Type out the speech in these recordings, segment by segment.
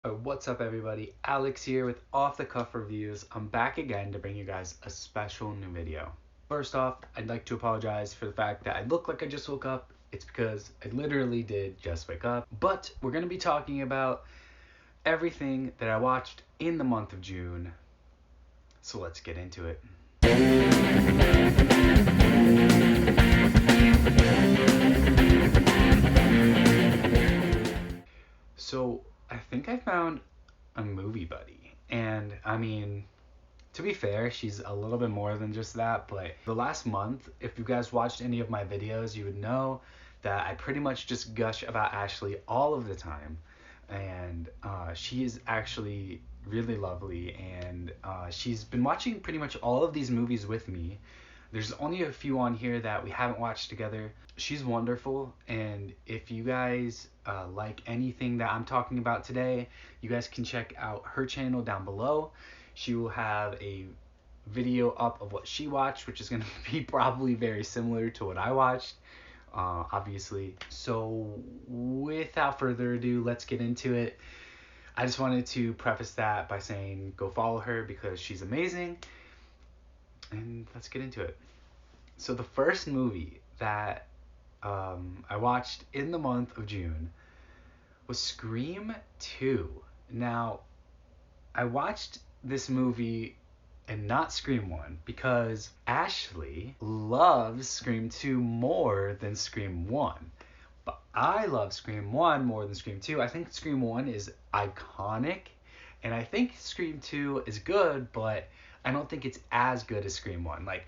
What's up, everybody? Alex here with Off the Cuff Reviews. I'm back again to bring you guys a special new video. First off, I'd like to apologize for the fact that I look like I just woke up. It's because I literally did just wake up. But we're going to be talking about everything that I watched in the month of June. So let's get into it. So I think I found a movie buddy. And I mean, to be fair, she's a little bit more than just that, but the last month, if you guys watched any of my videos, you would know that I pretty much just gush about Ashley all of the time. And she is actually really lovely, and she's been watching pretty much all of these movies with me. There's only a few on here that we haven't watched together. She's wonderful, and if you guys like anything that I'm talking about today, you guys can check out her channel down below. She will have a video up of what she watched, which is going to be probably very similar to what I watched, obviously. So without further ado, let's get into it. I just wanted to preface that by saying go follow her because she's amazing. And let's get into it. So the first movie that I watched in the month of June was Scream 2. Now, I watched this movie and not Scream 1 because Ashley loves Scream 2 more than Scream 1. But I love Scream 1 more than Scream 2. I think Scream 1 is iconic, and I think Scream 2 is good, but I don't think it's as good as Scream 1. Like,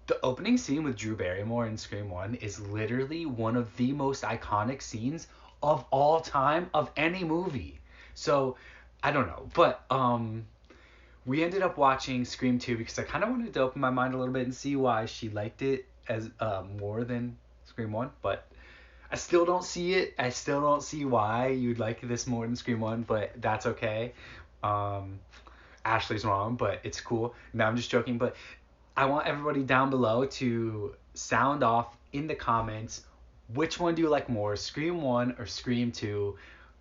the opening scene with Drew Barrymore in Scream 1 is literally one of the most iconic scenes of all time of any movie. So, I don't know. But we ended up watching Scream 2 because I kind of wanted to open my mind a little bit and see why she liked it as more than Scream 1, but I still don't see it. I still don't see why you'd like this more than Scream 1, but that's okay. Um, Ashley's wrong, but it's cool. No, I'm just joking, but I want everybody down below to sound off in the comments which one do you like more, Scream 1 or Scream 2.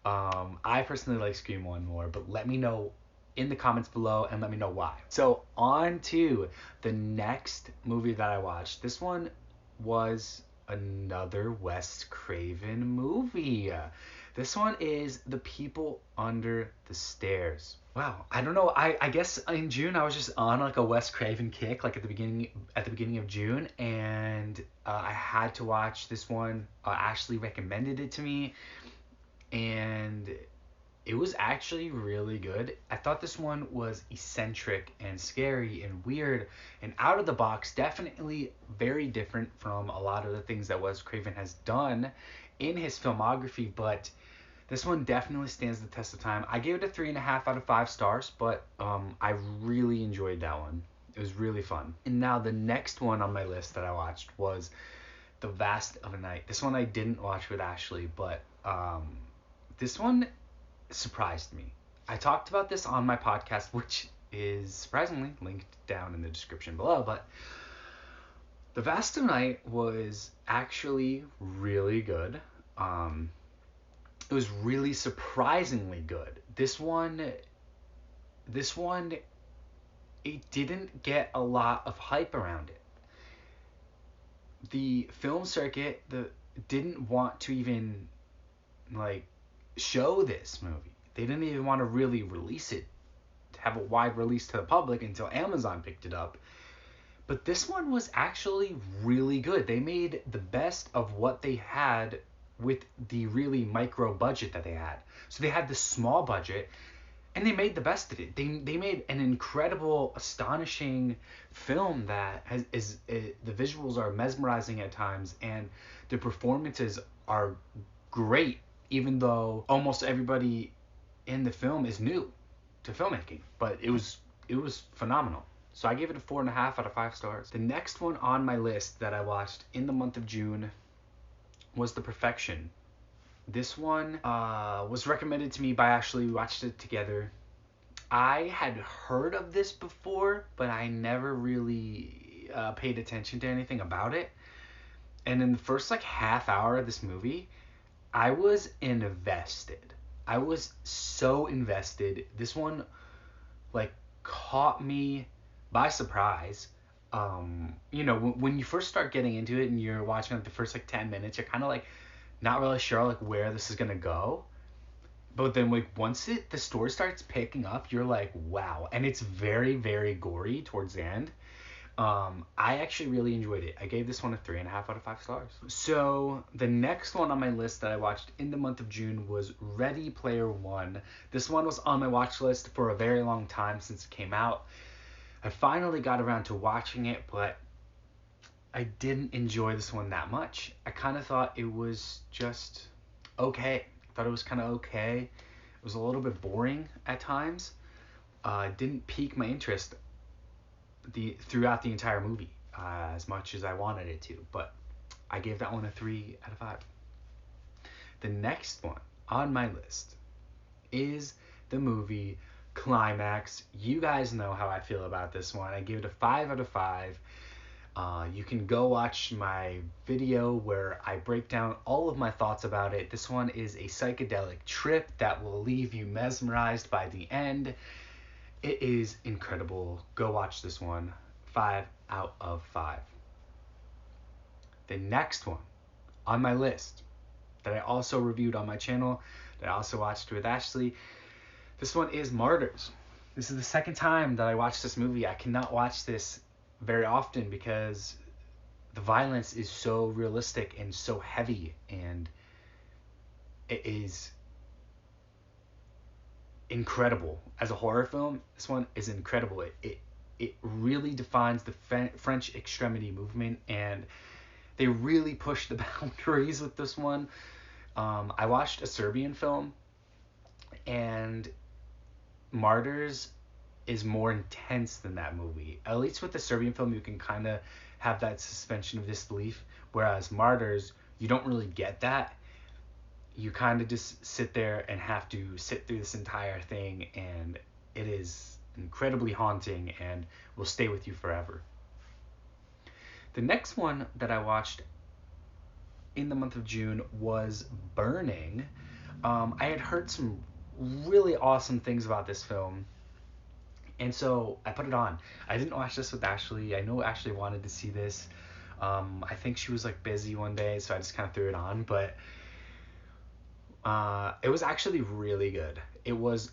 I personally like Scream 1 more, but let me know in the comments below and let me know why. So on to the next movie that I watched. This one was another Wes Craven movie. This one is The People Under the Stairs. Wow, I don't know. I guess in June I was just on like a Wes Craven kick, like at the beginning of June, and I had to watch this one. Ashley recommended it to me, and it was actually really good. I thought this one was eccentric and scary and weird and out of the box, definitely very different from a lot of the things that Wes Craven has done in his filmography, but this one definitely stands the test of time. I gave it a 3.5 out of 5 stars, but I really enjoyed that one. It was really fun. And now the next one on my list that I watched was The Vast of a Night. This one I didn't watch with Ashley, but this one surprised me. I talked about this on my podcast, which is surprisingly linked down in the description below, but The Vast of Night was actually really good. It was really surprisingly good. This one, it didn't get a lot of hype around it. The film circuit didn't want to even like show this movie. They didn't even want to really release it, to have a wide release to the public until Amazon picked it up. But this one was actually really good. They made the best of what they had with the really micro budget that they had. So they had this small budget and they made the best of it. They made an incredible, astonishing film that the visuals are mesmerizing at times and the performances are great, even though almost everybody in the film is new to filmmaking. But it was phenomenal. So I gave it a 4.5 out of 5 stars. The next one on my list that I watched in the month of June was The Perfection. This one was recommended to me by Ashley. We watched it together. I had heard of this before, but I never really paid attention to anything about it. And in the first like half hour of this movie, I was invested. I was so invested. This one like caught me by surprise. When you first start getting into it and you're watching like the first like 10 minutes, you're kind of like not really sure like where this is gonna go. But then like once the story starts picking up, you're like, wow. And it's very, very gory towards the end. I actually really enjoyed it. I gave this one a 3.5 out of 5 stars. So the next one on my list that I watched in the month of June was Ready Player One. This one was on my watch list for a very long time since it came out. I finally got around to watching it, but I didn't enjoy this one that much. I kind of thought it was just okay. I thought it was kind of okay. It was a little bit boring at times. Didn't pique my interest throughout the entire movie as much as I wanted it to, but I gave that one a 3 out of 5. The next one on my list is the movie Climax. You guys know how I feel about this one. I gave it a 5 out of 5. You can go watch my video where I break down all of my thoughts about it. This one is a psychedelic trip that will leave you mesmerized by the end. It is incredible. Go watch this one. 5 out of 5. The next one on my list that I also reviewed on my channel, that I also watched with Ashley, this one is Martyrs. This is the second time that I watched this movie. I cannot watch this very often because the violence is so realistic and so heavy, and it is incredible. As a horror film, this one is incredible. It really defines the French extremity movement, and they really push the boundaries with this one. I watched a Serbian film, and Martyrs is more intense than that movie. At least with the Serbian film, you can kind of have that suspension of disbelief, whereas Martyrs, you don't really get that. You kind of just sit there and have to sit through this entire thing, and it is incredibly haunting and will stay with you forever. The next one that I watched in the month of June was Burning. I had heard some really awesome things about this film, and so I put it on. I didn't watch this with Ashley. I know Ashley wanted to see this. I think she was like busy one day, so I just kind of threw it on, but it was actually really good. It was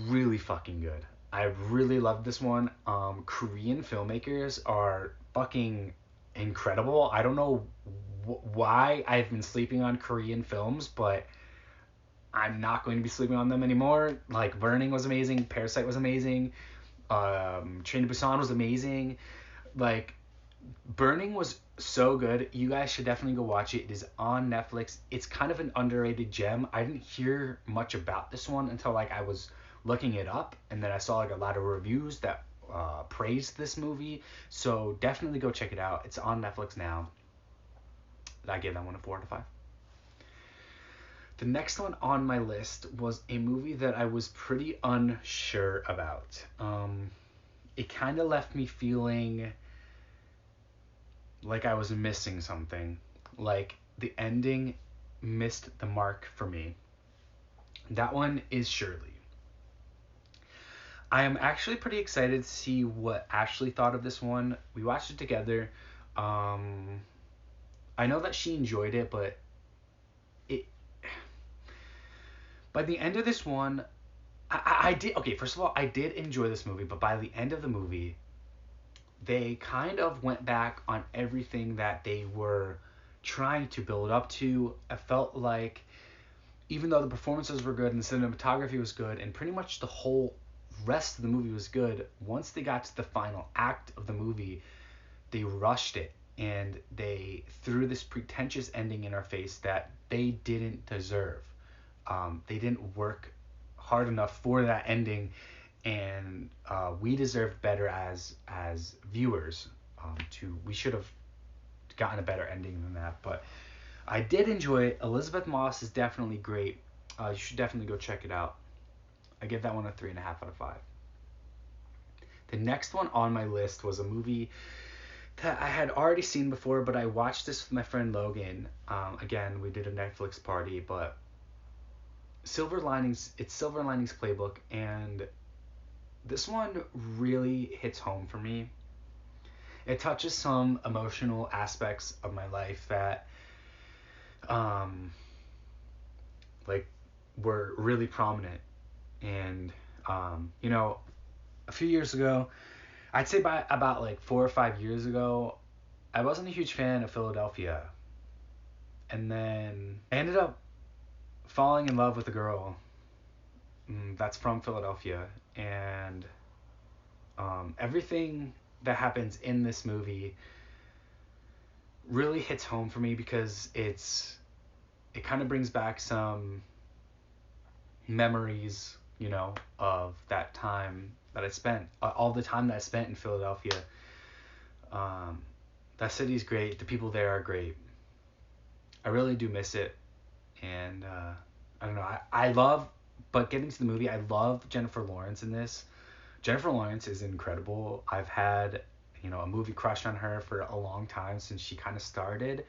really fucking good. I really loved this one. Korean filmmakers are fucking incredible. I don't know why I've been sleeping on Korean films, but I'm not going to be sleeping on them anymore. Like, Burning was amazing. Parasite was amazing. Train to Busan was amazing. Like, Burning was so good. You guys should definitely go watch it. It is on Netflix. It's kind of an underrated gem. I didn't hear much about this one until like I was looking it up, and then I saw like a lot of reviews that praised this movie. So definitely go check it out. It's on Netflix now. I gave that one a 4 out of 5. The next one on my list was a movie that I was pretty unsure about. It kind of left me feeling like I was missing something. Like the ending missed the mark for me. That one is Shirley. I am actually pretty excited to see what Ashley thought of this one. We watched it together. I know that she enjoyed it, but by the end of this one, I did, okay, first of all, I did enjoy this movie, but by the end of the movie, they kind of went back on everything that they were trying to build up to. I felt like even though the performances were good and the cinematography was good and pretty much the whole rest of the movie was good, once they got to the final act of the movie, they rushed it and they threw this pretentious ending in our face that they didn't deserve. They didn't work hard enough for that ending, and we deserved better as viewers. We should have gotten a better ending than that, but I did enjoy it. Elizabeth Moss is definitely great. You should definitely go check it out. I give that one a 3.5 out of 5. The next one on my list was a movie that I had already seen before, but I watched this with my friend Logan. Again, we did a Netflix party, but It's Silver Linings Playbook, and this one really hits home for me. It touches some emotional aspects of my life that um like were really prominent. And you know, a few years ago, I'd say by about like 4 or 5 years ago, I wasn't a huge fan of Philadelphia. And then I ended up falling in love with a girl that's from Philadelphia. And everything that happens in this movie really hits home for me because it kind of brings back some memories, you know, of that time that I spent, all the time that I spent in Philadelphia. Um, that city's great. The people there are great. I really do miss it. And I don't know. I love, but getting to the movie, I love Jennifer Lawrence in this. Jennifer Lawrence is incredible. I've had, you know, a movie crush on her for a long time since she kind of started.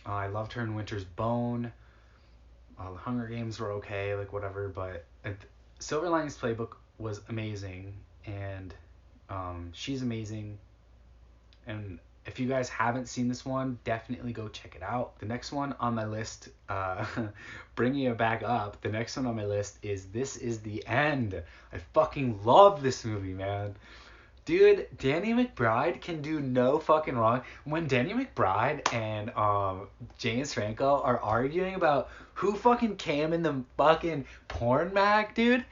I loved her in Winter's Bone. The Hunger Games were okay, like whatever, but Silver Linings Playbook was amazing, and she's amazing. And if you guys haven't seen this one, definitely go check it out. The next one on my list, bringing it back up, the next one on my list is This Is the End. I fucking love this movie, man. Dude, Danny McBride can do no fucking wrong. When Danny McBride and James Franco are arguing about who fucking came in the fucking porn mag, dude,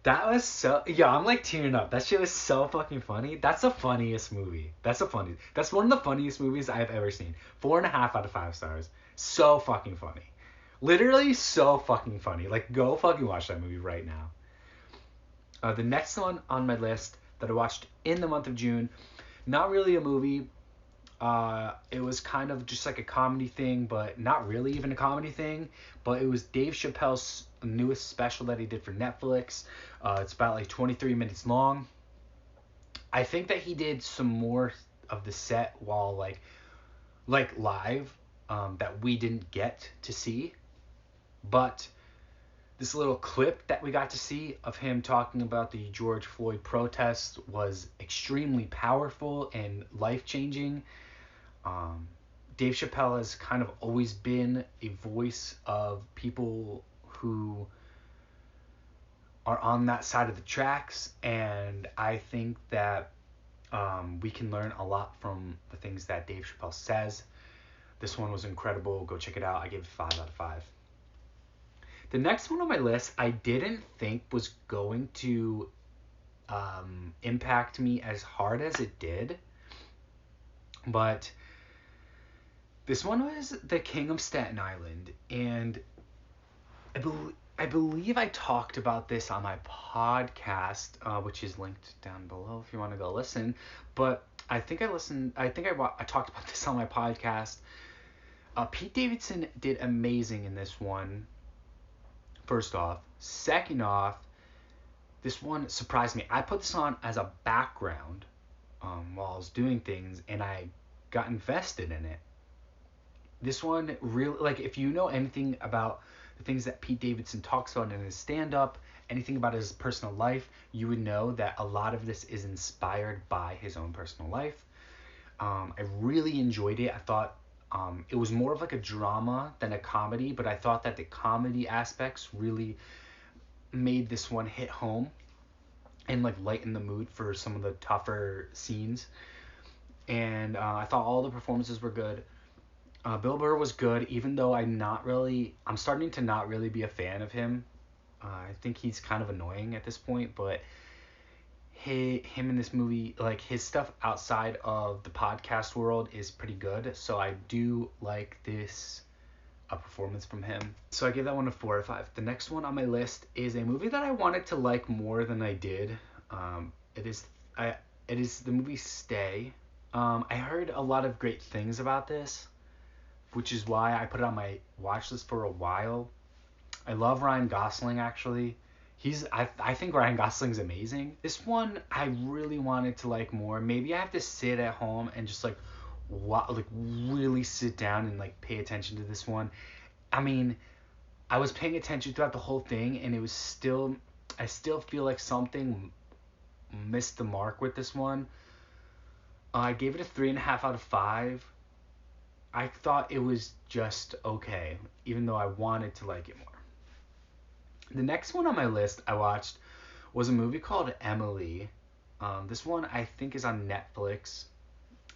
that was so... Yeah, I'm like tearing up. That shit was so fucking funny. That's the funniest movie. That's one of the funniest movies I've ever seen. 4.5 out of 5 stars. So fucking funny. Literally so fucking funny. Like, go fucking watch that movie right now. The next one on my list that I watched in the month of June, not really a movie. It was kind of just like a comedy thing, but not really even a comedy thing. But it was Dave Chappelle's newest special that he did for Netflix. It's about like 23 minutes long. I think that he did some more of the set while like live that we didn't get to see. But this little clip that we got to see of him talking about the George Floyd protests was extremely powerful and life-changing. Dave Chappelle has kind of always been a voice of people who are on that side of the tracks, and I think that we can learn a lot from the things that Dave Chappelle says. This one was incredible. Go check it out. I gave it 5 out of 5. The next one on my list, I didn't think was going to impact me as hard as it did. But this one was The King of Staten Island. And I believe I talked about this on my podcast, which is linked down below if you want to go listen. But I talked about this on my podcast. Pete Davidson did amazing in this one. First off. Second off, this one surprised me. I put this on as a background while I was doing things, and I got invested in it. This one really, like, if you know anything about the things that Pete Davidson talks about in his stand-up, anything about his personal life, you would know that a lot of this is inspired by his own personal life. I really enjoyed it. I thought it was more of like a drama than a comedy, but I thought that the comedy aspects really made this one hit home and like lighten the mood for some of the tougher scenes. And I thought all the performances were good. Bill Burr was good, even though I'm starting to not really be a fan of him. I think he's kind of annoying at this point, but him in this movie, like his stuff outside of the podcast world is pretty good. So I do like this performance from him. So I gave that one a 4 out of 5. The next one on my list is a movie that I wanted to like more than I did. It is the movie Stay. I heard a lot of great things about this, which is why I put it on my watch list for a while. I love Ryan Gosling, actually. I think Ryan Gosling's amazing. This one I really wanted to like more. Maybe I have to sit at home and just like really sit down and like pay attention to this one. I mean, I was paying attention throughout the whole thing, and I still feel like something missed the mark with this one. I gave it a 3.5 out of 5. I thought it was just okay, even though I wanted to like it more. The next one on my list I watched was a movie called Emily. This one I think is on Netflix.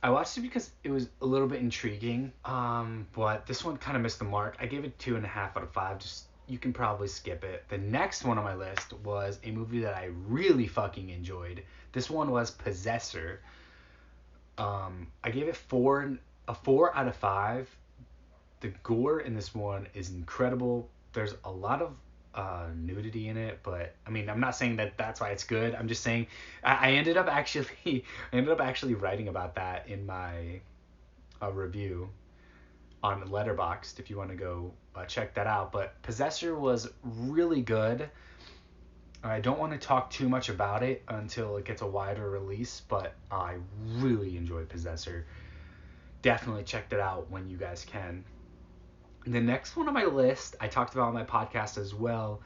I watched it because it was a little bit intriguing, but this one kind of missed the mark. I gave it 2.5 out of 5. Just you can probably skip it. The next one on my list was a movie that I really fucking enjoyed. This one was Possessor. I gave it a 4 out of 5. The gore in this one is incredible. There's a lot of nudity in it, but I mean, I'm not saying that that's why it's good. I'm just saying I ended up actually writing about that in my review on Letterboxd if you want to go check that out. But Possessor was really good. I don't want to talk too much about it until it gets a wider release, but I really enjoyed Possessor. Definitely check it out when you guys can. The next one on my list, I talked about on my podcast as well.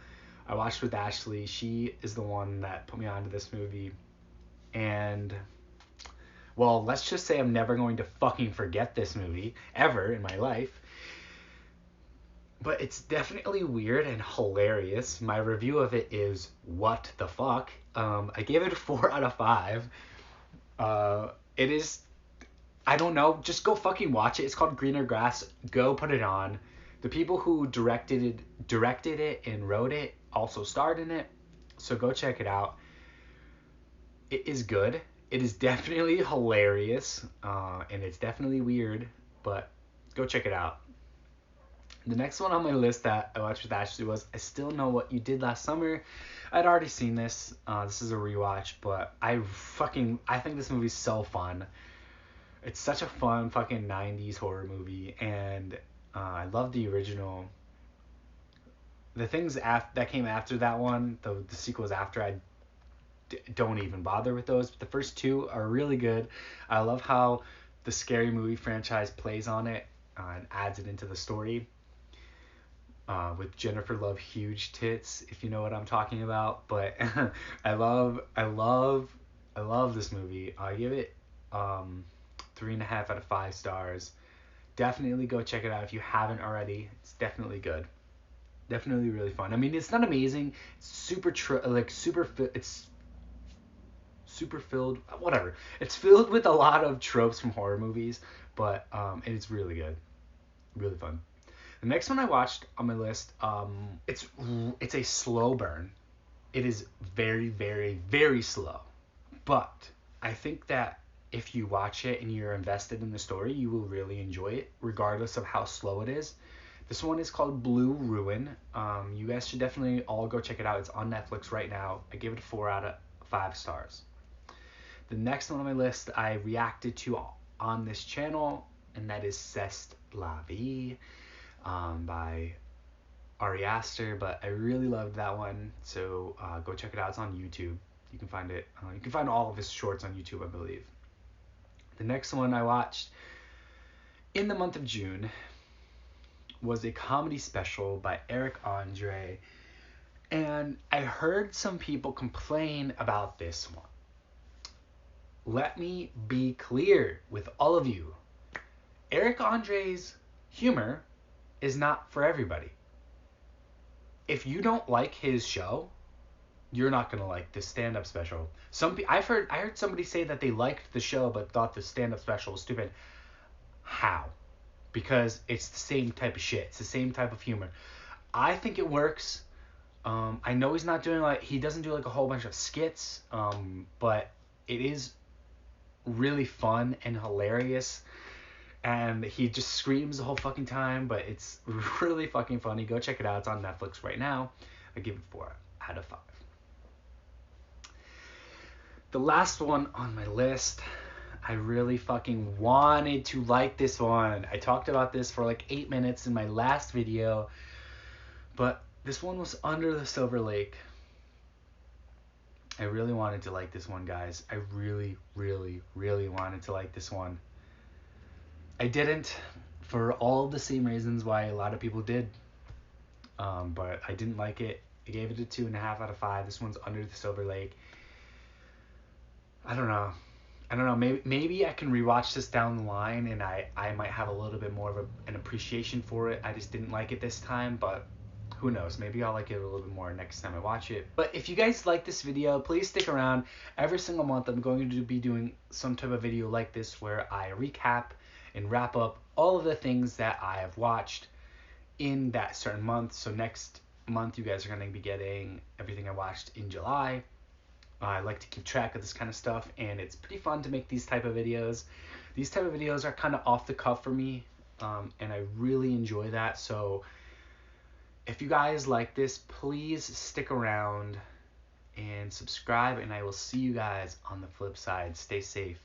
I watched with Ashley. She is the one that put me onto this movie. And, well, let's just say I'm never going to fucking forget this movie ever in my life. But it's definitely weird and hilarious. My review of it is what the fuck. I gave it a 4 out of 5. It is, I don't know, just go fucking watch it. It's called Greener Grass. Go put it on. The people who directed it and wrote it also starred in it. So go check it out. It is good. It is definitely hilarious. And it's definitely weird. But go check it out. The next one on my list that I watched with Ashley was I Still Know What You Did Last Summer. I'd already seen this. This is a rewatch. But I think this movie's so fun. It's such a fun fucking 90s horror movie, and I love the original. The things that came after that one, the sequels after, I don't even bother with those. But the first two are really good. I love how the Scary Movie franchise plays on it and adds it into the story. With Jennifer Love huge tits, if you know what I'm talking about. But I love this movie. I give it 3.5 out of 5 stars. Definitely go check it out if you haven't already. It's definitely good. Definitely really fun. I mean, it's not amazing. It's it's super filled. Whatever. It's filled with a lot of tropes from horror movies, but it's really good. Really fun. The next one I watched on my list, it's a slow burn. It is very, very, very slow. But I think that if you watch it and you're invested in the story, you will really enjoy it, regardless of how slow it is. This one is called Blue Ruin. You guys should definitely all go check it out. It's on Netflix right now. I gave it a 4 out of 5 stars. The next one on my list I reacted to on this channel, and that is C'est la Vie by Ari Aster, but I really loved that one, so go check it out. It's on YouTube. You can find it. You can find all of his shorts on YouTube, I believe. The next one I watched in the month of June was a comedy special by Eric Andre, and I heard some people complain about this one. Let me be clear with all of you. Eric Andre's humor is not for everybody. If you don't like his show, you're not gonna like this stand-up special. I heard somebody say that they liked the show but thought the stand-up special was stupid. How? Because it's the same type of shit. It's the same type of humor. I think it works. I know he doesn't do like a whole bunch of skits, but it is really fun and hilarious. And he just screams the whole fucking time, but it's really fucking funny. Go check it out. It's on Netflix right now. I give it 4 out of 5. The last one on my list, I really fucking wanted to like this one. I talked about this for like 8 minutes in my last video, but this one was Under the Silver Lake. I really wanted to like this one, guys. I really, really, really wanted to like this one. I didn't, for all the same reasons why a lot of people did. but I didn't like it. I gave it a 2.5 out of 5. This one's Under the Silver Lake. I don't know. Maybe I can rewatch this down the line, and I might have a little bit more of an appreciation for it. I just didn't like it this time, but who knows? Maybe I'll like it a little bit more next time I watch it. But if you guys like this video, please stick around. Every single month, I'm going to be doing some type of video like this where I recap and wrap up all of the things that I have watched in that certain month. So next month, you guys are going to be getting everything I watched in July. I like to keep track of this kind of stuff, and it's pretty fun to make these type of videos. These type of videos are kind of off the cuff for me, and I really enjoy that. So if you guys like this, please stick around and subscribe, and I will see you guys on the flip side. Stay safe.